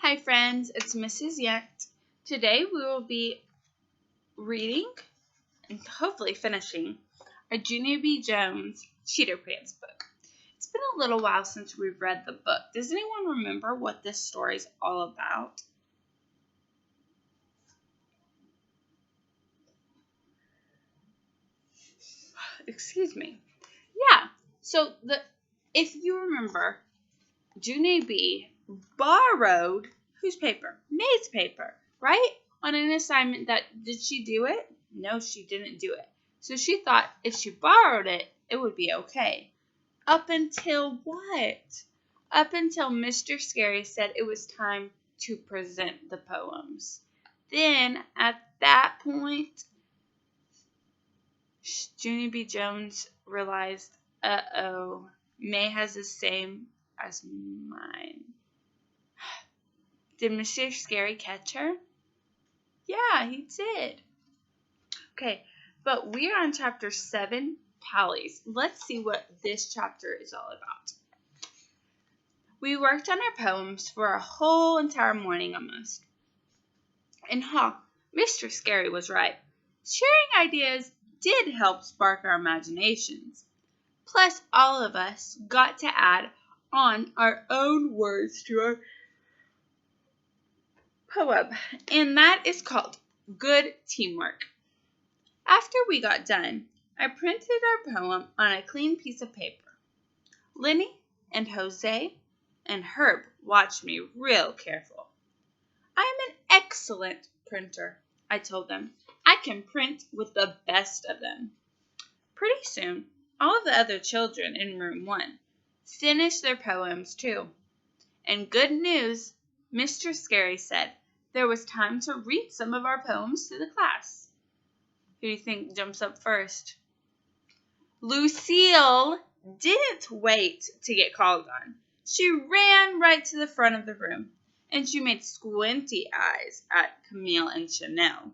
Hi friends, it's Mrs. Yount. Today we will be reading and hopefully finishing our Junie B. Cheater Pants book. It's been a little while since we've read the book. Does anyone remember what this story is all about? Excuse me. Yeah, so if you remember, Junie B. borrowed whose paper? May's paper, right? On an assignment did she do it? No, she didn't do it. So she thought if she borrowed it, it would be okay. Up until what? Up until Mr. Scary said it was time to present the poems. Then, at that point, Junie B. Jones realized, May has the same as mine. Did Mr. Scary catch her? Yeah, he did. Okay, but we are on chapter 7, Tallies. Let's see what this chapter is all about. We worked on our poems for a whole entire morning almost. And Mr. Scary was right. Sharing ideas did help spark our imaginations. Plus, all of us got to add on our own words to our poem, and that is called good teamwork. After we got done, I printed our poem on a clean piece of paper. Lenny and Jose and Herb watched me real careful. I am an excellent printer, I told them. I can print with the best of them. Pretty soon, all of the other children in room 1 finished their poems too. And good news, Mr. Scary said there was time to read some of our poems to the class. Who do you think jumps up first? Lucille didn't wait to get called on. She ran right to the front of the room, and she made squinty eyes at Camille and Chanel.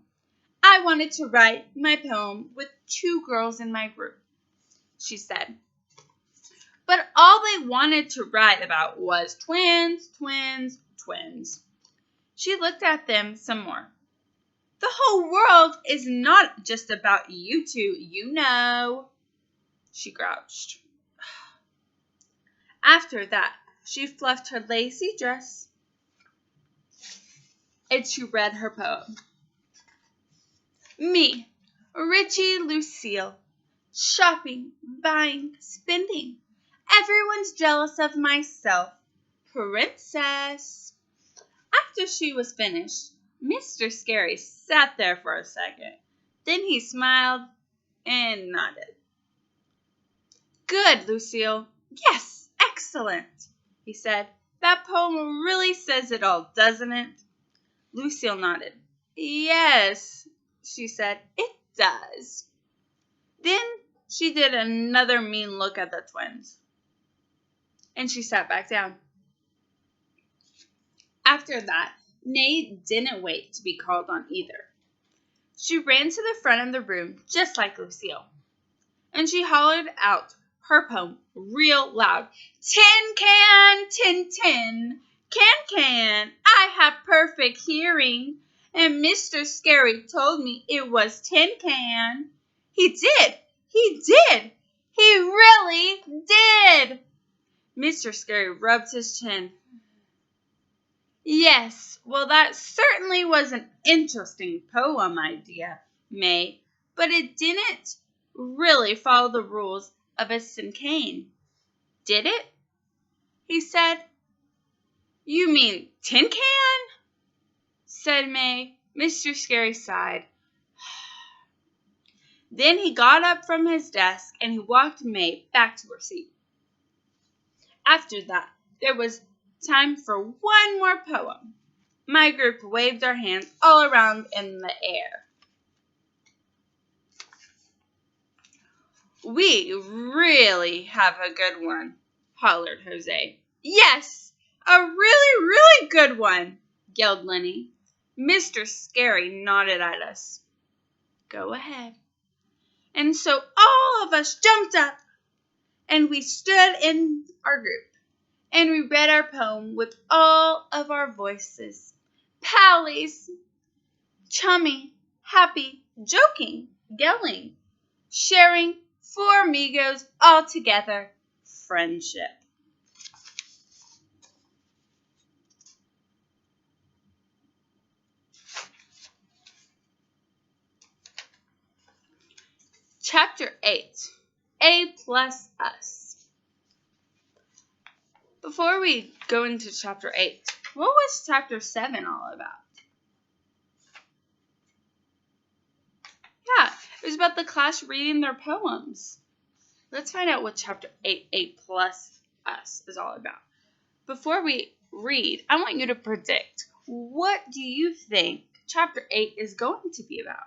I wanted to write my poem with 2 girls in my group, she said. But all they wanted to write about was twins, twins, twins. She looked at them some more. The whole world is not just about you 2, you know, she grouched. After that, she fluffed her lacy dress and she read her poem. Me, Richie Lucille, shopping, buying, spending. Everyone's jealous of myself, princess. After she was finished, Mr. Scary sat there for a second. Then he smiled and nodded. Good, Lucille. Yes, excellent, he said. That poem really says it all, doesn't it? Lucille nodded. Yes, she said, it does. Then she did another mean look at the twins, and she sat back down. After that, May didn't wait to be called on either. She ran to the front of the room just like Lucille, and she hollered out her poem real loud. Tin can, tin tin, can, I have perfect hearing, and Mr. Scary told me it was tin can. He did, he really did. Mr. Scary rubbed his chin. Yes, well, that certainly was an interesting poem idea, May, but it didn't really follow the rules of a cinquain, did it? He said. You mean tin can? Said May. Mr. Scary sighed. Then he got up from his desk and he walked May back to her seat. After that, there was time for one more poem. My group waved our hands all around in the air. We really have a good one, hollered Jose. Yes, a really, really good one, yelled Lenny. Mr. Scary nodded at us. Go ahead. And so all of us jumped up and we stood in our group. and we read our poem with all of our voices. Pallies, chummy, happy, joking, yelling, sharing, four amigos all together, friendship. Chapter 8, A plus Us. Before we go into Chapter 8, what was Chapter 7 all about? Yeah, it was about the class reading their poems. Let's find out what Chapter 8, A plus Us, is all about. Before we read, I want you to predict, what do you think Chapter 8 is going to be about?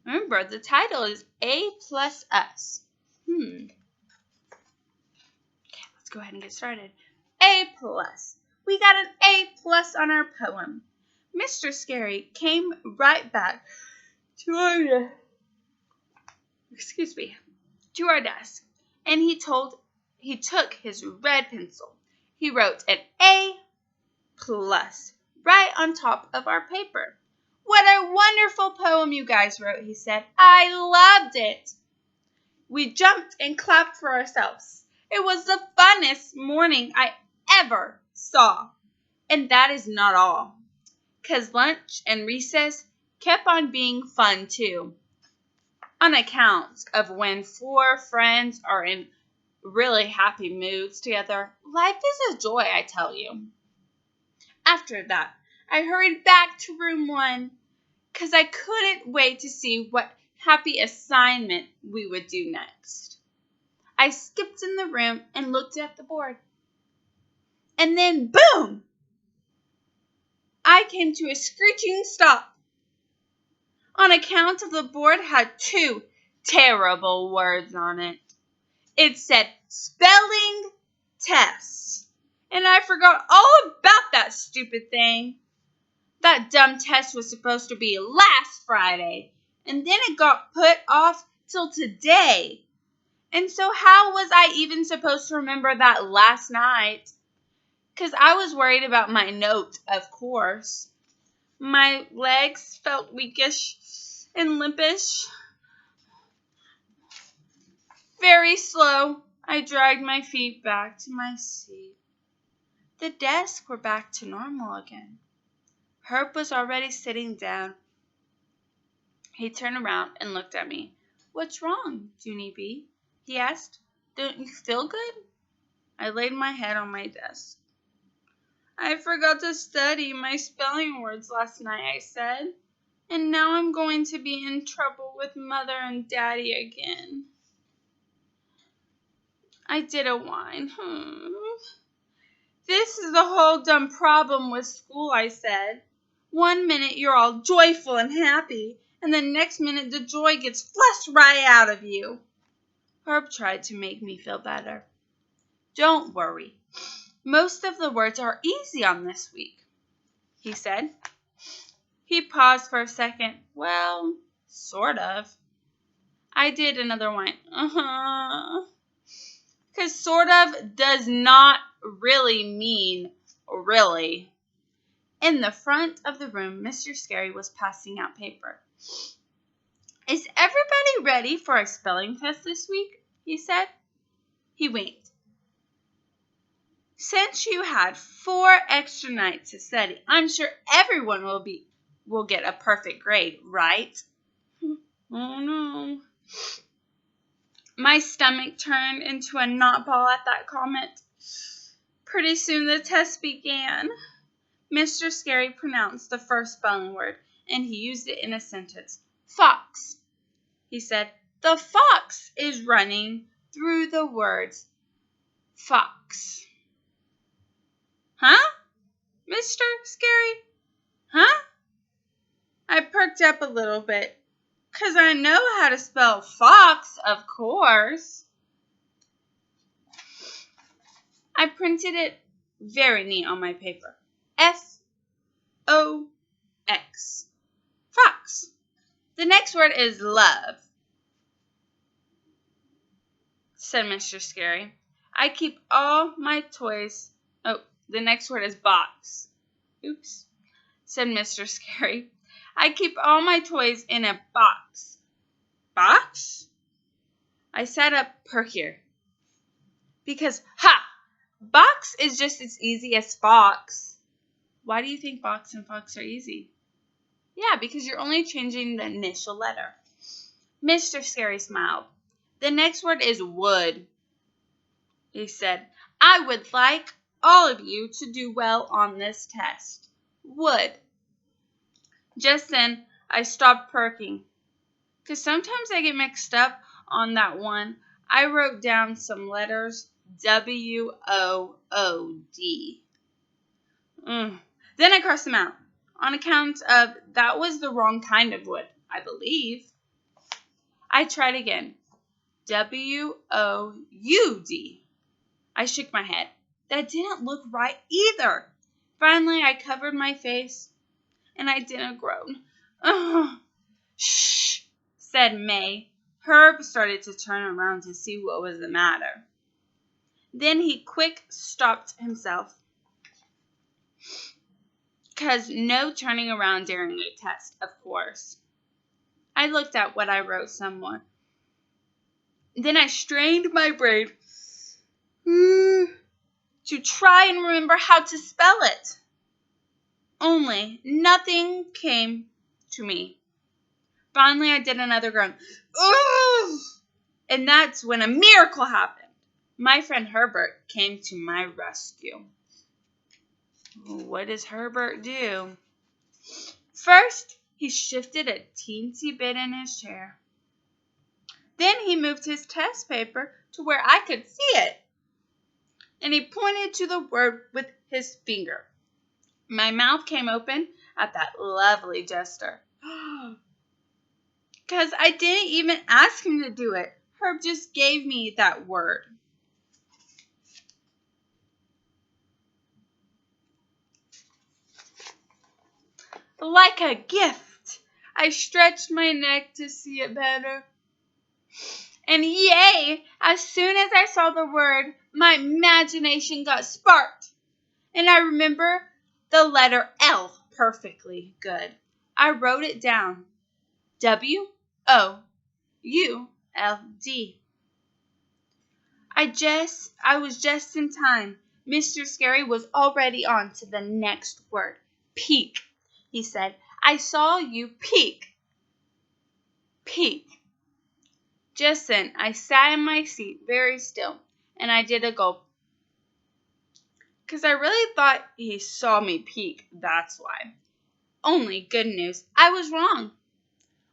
Remember, the title is A plus Us. Okay, let's go ahead and get started. A plus. We got an A plus on our poem. Mr. Scary came right back to our desk, and he took his red pencil. He wrote an A plus right on top of our paper. What a wonderful poem you guys wrote, he said. I loved it. We jumped and clapped for ourselves. It was the funnest morning I ever saw. And that is not all, 'cause lunch and recess kept on being fun too. On account of when four friends are in really happy moods together, life is a joy, I tell you. After that, I hurried back to room 1, 'cause I couldn't wait to see what happy assignment we would do next. I skipped in the room and looked at the board. And then, boom! I came to a screeching stop. On account of the board had 2 terrible words on it. It said spelling test. And I forgot all about that stupid thing. That dumb test was supposed to be last Friday, and then it got put off till today. And so how was I even supposed to remember that last night? 'Cause I was worried about my note, of course. My legs felt weakish and limpish. Very slow, I dragged my feet back to my seat. The desks were back to normal again. Herb was already sitting down. He turned around and looked at me. What's wrong, Junie B? He asked. Don't you feel good? I laid my head on my desk. I forgot to study my spelling words last night, I said. And now I'm going to be in trouble with Mother and Daddy again. I did a whine. This is the whole dumb problem with school, I said. One minute you're all joyful and happy, and the next minute the joy gets flushed right out of you. Herb tried to make me feel better. Don't worry. Most of the words are easy on this week, he said. He paused for a second. Well, sort of. I did another whine. 'Cause sort of does not really mean really. In the front of the room, Mr. Scary was passing out paper. Is everybody ready for a spelling test this week? He said. He winked. Since you had 4 extra nights to study, I'm sure everyone will get a perfect grade, right? Oh no. My stomach turned into a knot ball at that comment. Pretty soon the test began. Mr. Scary pronounced the first spelling word, and he used it in a sentence. Fox, he said. The fox is running through the words fox. Huh? Mr. Scary? Huh? I perked up a little bit, 'cause I know how to spell fox, of course. I printed it very neat on my paper. F-O-X. Fox. The next word is love, said Mr. Scary. I keep all my toys. Oh, the next word is box. Oops, said Mr. Scary. I keep all my toys in a box. Box? I sat up perkier. Because, box is just as easy as fox. Why do you think box and fox are easy? Yeah, because you're only changing the initial letter. Mr. Scary smiled. The next word is wood. He said, I would like all of you to do well on this test. Wood. Just then, I stopped perking. Because sometimes I get mixed up on that one. I wrote down some letters, W-O-O-D. Then I crossed them out, on account of that was the wrong kind of wood, I believe. I tried again. W-O-U-D. I shook my head. That didn't look right either. Finally, I covered my face, and I didn't groan. Ugh. Shh, said May. Herb started to turn around to see what was the matter. Then he quick stopped himself. 'Cause no turning around during a test, of course. I looked at what I wrote somewhat. Then I strained my brain to try and remember how to spell it. Only nothing came to me. Finally, I did another groan. Ugh! And that's when a miracle happened. My friend Herbert came to my rescue. What does Herbert do? First, he shifted a teensy bit in his chair. Then he moved his test paper to where I could see it. And he pointed to the word with his finger. My mouth came open at that lovely gesture. Because I didn't even ask him to do it. Herb just gave me that word. Like a gift, I stretched my neck to see it better. And yay, as soon as I saw the word, my imagination got sparked. And I remember the letter L perfectly good. I wrote it down. W-O-U-L-D. I was just in time. Mr. Scary was already on to the next word. Peek, he said. I saw you peek. Peek. Just then, I sat in my seat very still, and I did a gulp. 'Cause I really thought he saw me peek, that's why. Only good news, I was wrong.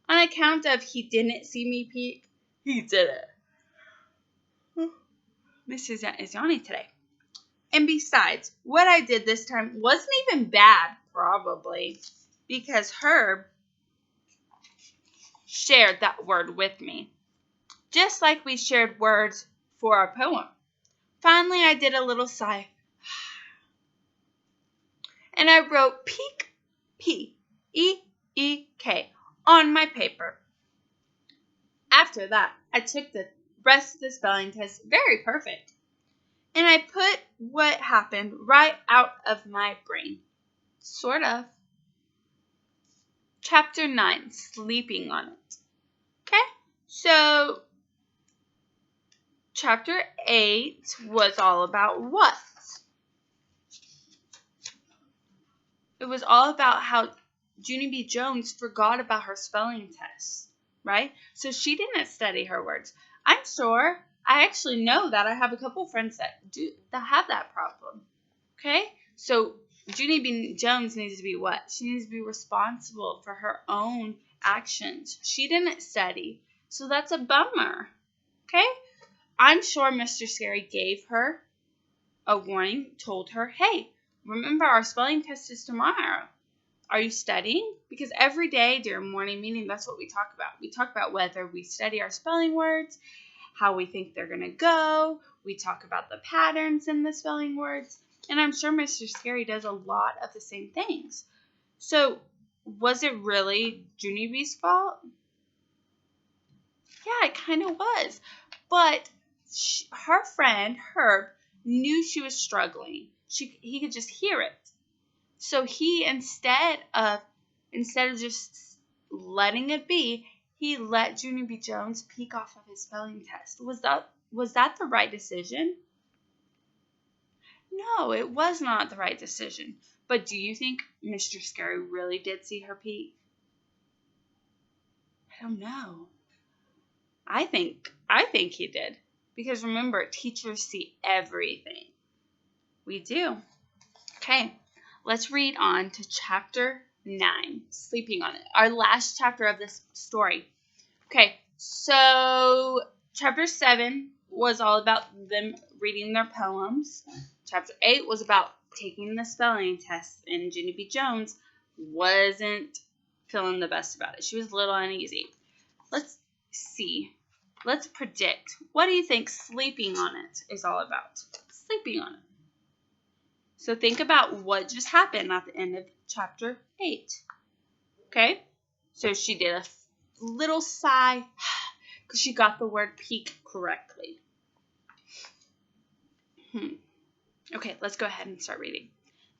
On account of he didn't see me peek, he did it. Mrs. Yount is yawning today. And besides, what I did this time wasn't even bad, probably, because Herb shared that word with me. Just like we shared words for our poem. Finally, I did a little sigh. And I wrote peek, P-E-E-K, on my paper. After that, I took the rest of the spelling test very perfect. And I put what happened right out of my brain. Sort of. Chapter 9, Sleeping on It. Okay, so Chapter 8 was all about what? It was all about how Junie B. Jones forgot about her spelling test, right? So she didn't study her words. I'm sure, I actually know that I have a couple friends that have that problem, okay? So Junie B. Jones needs to be what? She needs to be responsible for her own actions. She didn't study, so that's a bummer, okay? I'm sure Mr. Scary gave her a warning, told her, hey, remember our spelling test is tomorrow. Are you studying? Because every day during morning meeting, that's what we talk about. We talk about whether we study our spelling words, how we think they're going to go. We talk about the patterns in the spelling words. And I'm sure Mr. Scary does a lot of the same things. So was it really Junie B's fault? Yeah, it kind of was. But her friend, Herb, knew she was struggling. He could just hear it. So he, instead of just letting it be, he let Junie B. Jones peek off of his spelling test. Was that the right decision? No, it was not the right decision. But do you think Mr. Scary really did see her peek? I don't know. I think he did. Because remember, teachers see everything. We do. Okay, let's read on to chapter 9, Sleeping on It. Our last chapter of this story. Okay, so chapter 7 was all about them reading their poems. Chapter 8 was about taking the spelling test, and Junie B. Jones wasn't feeling the best about it. She was a little uneasy. Let's see. Let's predict. What do you think sleeping on it is all about? Sleeping on it. So think about what just happened at the end of chapter 8. Okay? So she did a little sigh because she got the word peek correctly. Okay, let's go ahead and start reading.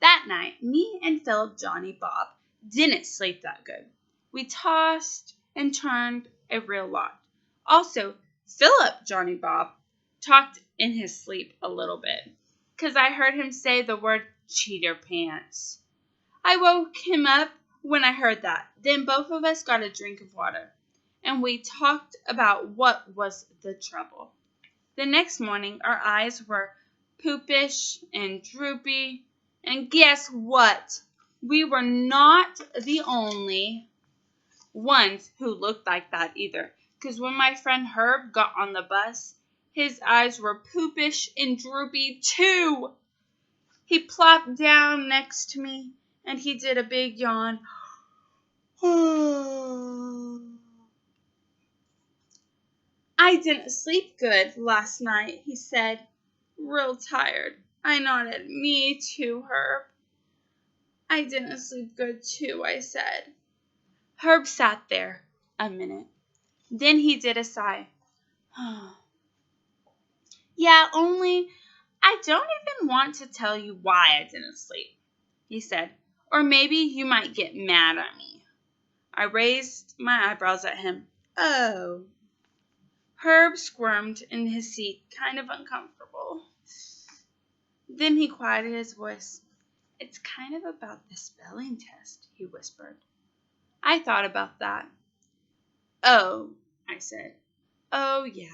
That night, me and Philip, Johnny, Bob didn't sleep that good. We tossed and turned a real lot. Also, Philip, Johnny, Bob talked in his sleep a little bit because I heard him say the word cheater pants. I woke him up when I heard that. Then both of us got a drink of water, and we talked about what was the trouble. The next morning, our eyes were poopish and droopy, and guess what? We were not the only ones who looked like that either, because when my friend Herb got on the bus, his eyes were poopish and droopy too. He plopped down next to me, and he did a big yawn. I didn't sleep good last night, he said. Real tired. I nodded. Me too, Herb. I didn't sleep good too, I said. Herb sat there a minute. Then he did a sigh. Yeah, only I don't even want to tell you why I didn't sleep, he said. Or maybe you might get mad at me. I raised my eyebrows at him. Oh. Herb squirmed in his seat, kind of uncomfortable. Then he quieted his voice. It's kind of about the spelling test, he whispered. I thought about that. Oh, I said. Oh, yeah,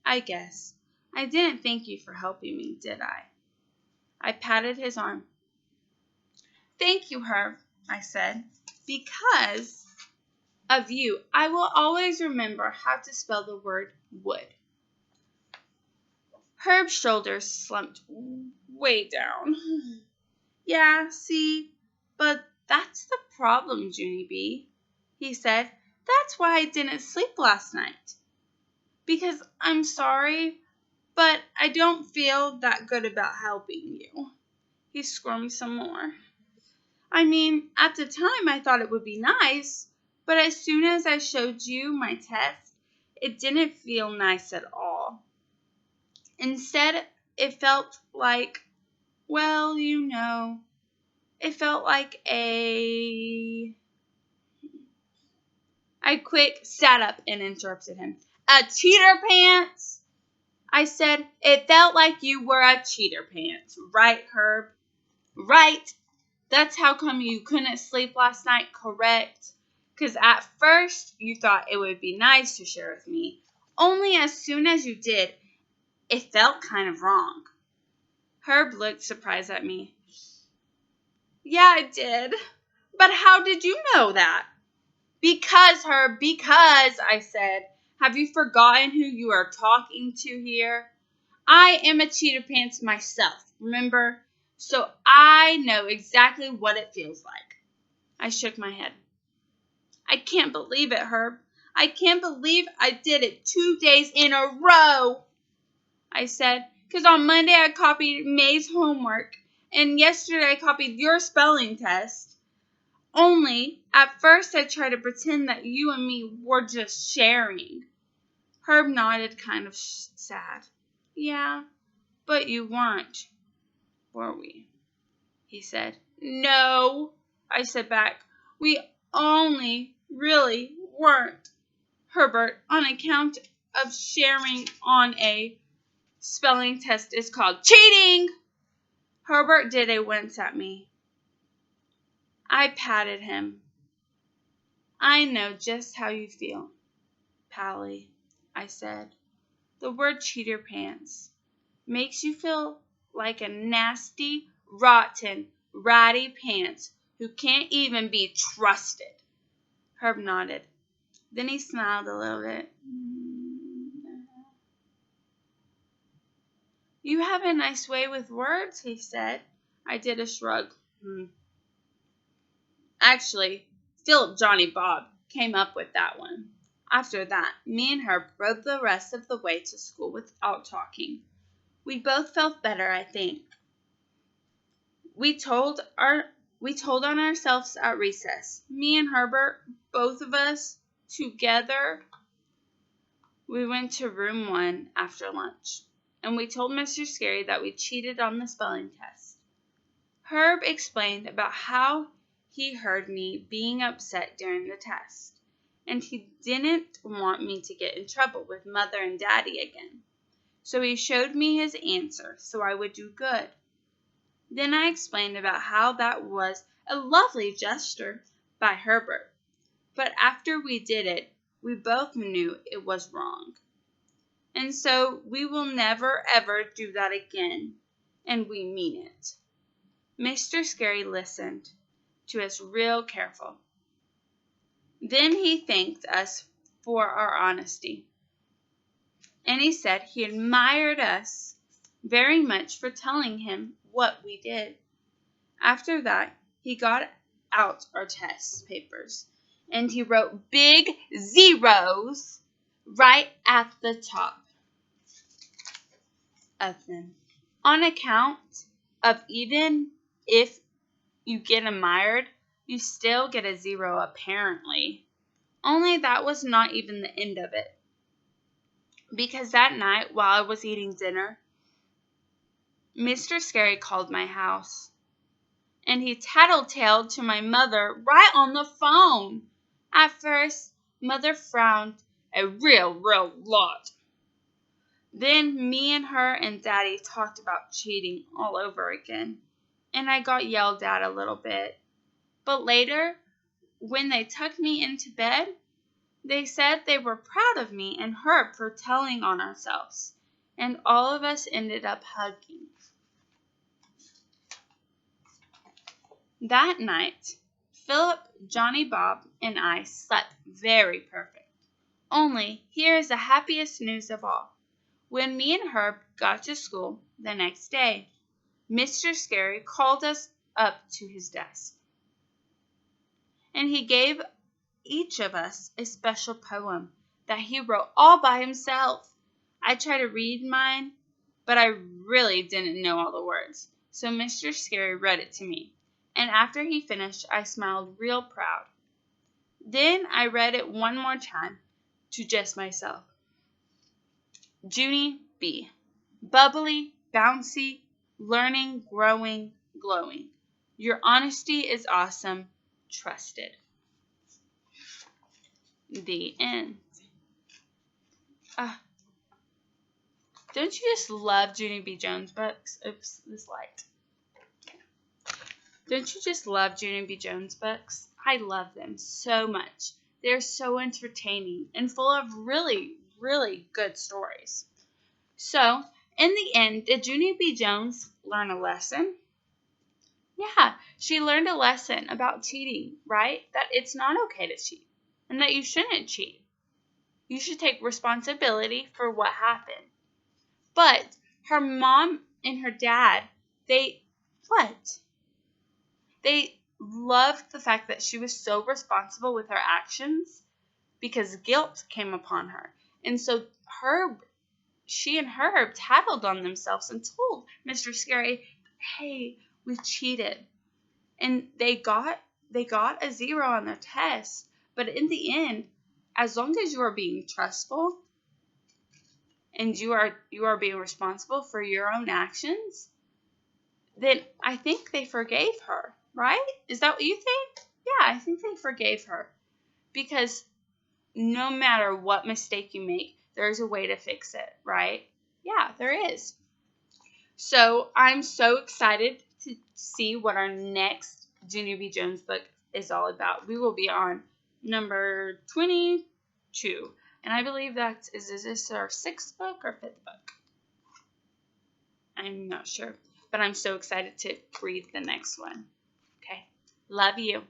I guess. I didn't thank you for helping me, did I? I patted his arm. Thank you, Herb, I said. Because of you, I will always remember how to spell the word wood. Herb's shoulders slumped way down. Yeah, see, but that's the problem, Junie B, he said. That's why I didn't sleep last night. Because I'm sorry, but I don't feel that good about helping you. He squirmed some more. I mean, at the time I thought it would be nice, but as soon as I showed you my test, it didn't feel nice at all. Instead, it felt like, well, you know, it felt like I quick sat up and interrupted him. A cheater pants? I said, it felt like you were a cheater pants. Right, Herb? Right. That's how come you couldn't sleep last night, correct? Because at first you thought it would be nice to share with me. Only as soon as you did, it felt kind of wrong. Herb looked surprised at me. Yeah, I did. But how did you know that? Because, Herb, because, I said. Have you forgotten who you are talking to here? I am a cheater pants myself, remember? So I know exactly what it feels like. I shook my head. I can't believe it, Herb. I can't believe I did it 2 days in a row, I said, because on Monday I copied May's homework, and yesterday I copied your spelling test. Only, at first I tried to pretend that you and me were just sharing. Herb nodded, kind of sad. Yeah, but you weren't, were we? He said. No, I said back. We only really weren't. Herbert, on account of sharing on a spelling test, is called cheating. Herbert did a wince at me. I patted him. I know just how you feel, Pally, I said. The word cheater pants makes you feel like a nasty, rotten, ratty pants who can't even be trusted. Herb nodded. Then he smiled a little bit. You have a nice way with words, he said. I did a shrug. Actually, still Johnny Bob came up with that one. After that, me and Herb rode the rest of the way to school without talking. We both felt better, I think. We told on ourselves at recess. Me and Herbert, both of us together. We went to room 1 after lunch, and we told Mr. Scary that we cheated on the spelling test. Herb explained about how he heard me being upset during the test, and he didn't want me to get in trouble with Mother and Daddy again. So he showed me his answer so I would do good. Then I explained about how that was a lovely gesture by Herbert, but after we did it, we both knew it was wrong. And so we will never ever do that again, and we mean it. Mr. Scary listened to us real careful. Then he thanked us for our honesty, and he said he admired us very much for telling him what we did. After that, he got out our test papers, and he wrote big zeros right at the top of them. On account of even if you get admired, you still get a 0 apparently. Only that was not even the end of it. Because that night, while I was eating dinner, Mr. Scary called my house. And he tattletaled to my mother right on the phone. At first, Mother frowned a real lot. Then me and her and Daddy talked about cheating all over again, and I got yelled at a little bit. But later, when they tucked me into bed, they said they were proud of me and Herb for telling on ourselves, and all of us ended up hugging. That night, Philip, Johnny Bob, and I slept very perfect. Only, here is the happiest news of all. When me and Herb got to school the next day, Mr. Scary called us up to his desk, and he gave each of us a special poem that he wrote all by himself. I tried to read mine, but I really didn't know all the words, so Mr. Scary read it to me, and after he finished, I smiled real proud. Then I read it one more time to just myself. Junie B. Bubbly, bouncy, learning, growing, glowing. Your honesty is awesome. Trusted. The end. Don't you just love Junie B. Jones books? Oops, this light. Okay. Don't you just love Junie B. Jones books? I love them so much. They're so entertaining and full of really, really good stories. So, in the end, did Junie B. Jones learn a lesson? Yeah, she learned a lesson about cheating, right? That it's not okay to cheat and that you shouldn't cheat. You should take responsibility for what happened. But her mom and her dad, they loved the fact that she was so responsible with her actions because guilt came upon her. And so she and Herb tattled on themselves and told Mr. Scary, hey, we cheated. And they got a 0 on their test. But in the end, as long as you are being trustful, and you are being responsible for your own actions, then I think they forgave her, right? Is that what you think? Yeah, I think they forgave her, because no matter what mistake you make, there's a way to fix it, right? Yeah, there is. So I'm so excited to see what our next Junie B. Jones book is all about. We will be on number 22. And I believe is this our 6th book or 5th book? I'm not sure. But I'm so excited to read the next one. Okay. Love you.